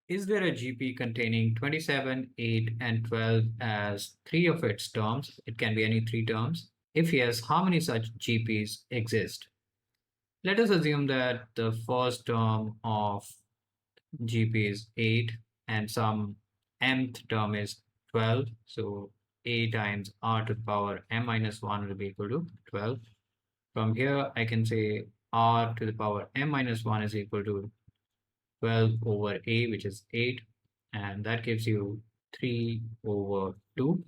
Is there a GP containing 27, 8, and 12 as three of its terms? It can be any three terms. If yes, how many such GPs exist? Let us assume that the first term of GP is 8 and some mth term is 12. So a times r to the power m minus 1 will be equal to 12. From here, I can say r to the power m minus 1 is equal to 12 over a, which is 8. And that gives you 3 over 2.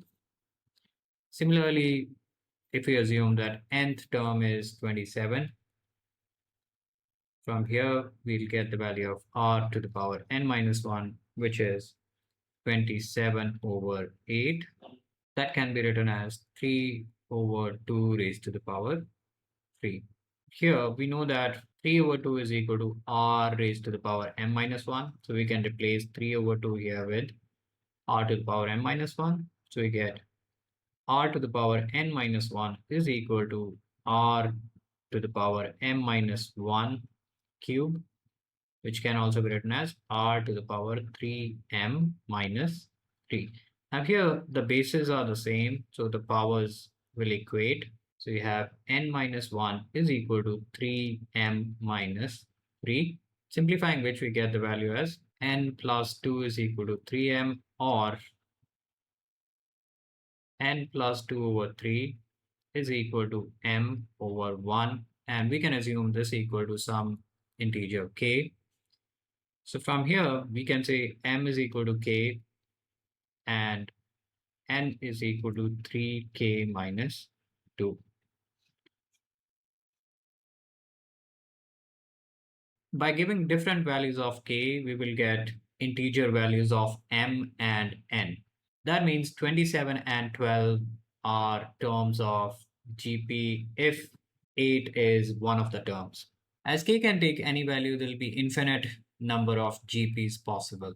Similarly, if we assume that nth term is 27, from here we'll get the value of r to the power n minus 1, which is 27 over 8. That can be written as 3 over 2 raised to the power 3. Here we know that 3 over 2 is equal to r raised to the power m minus 1. So we can replace 3 over 2 here with r to the power m minus 1. So we get r to the power n minus 1 is equal to r to the power m minus 1 cube, which can also be written as r to the power 3m minus 3. Now here the bases are the same, so the powers will equate. So you have n minus 1 is equal to 3m minus 3, simplifying which we get the value as n plus 2 is equal to 3m, or n plus 2 over 3 is equal to m over 1, and we can assume this equal to some integer k. So from here, we can say m is equal to k and n is equal to 3k minus 2. By giving different values of k, we will get integer values of m and n. That means 27 and 12 are terms of GP if 8 is one of the terms. As k can take any value, there will be infinite number of GPs possible.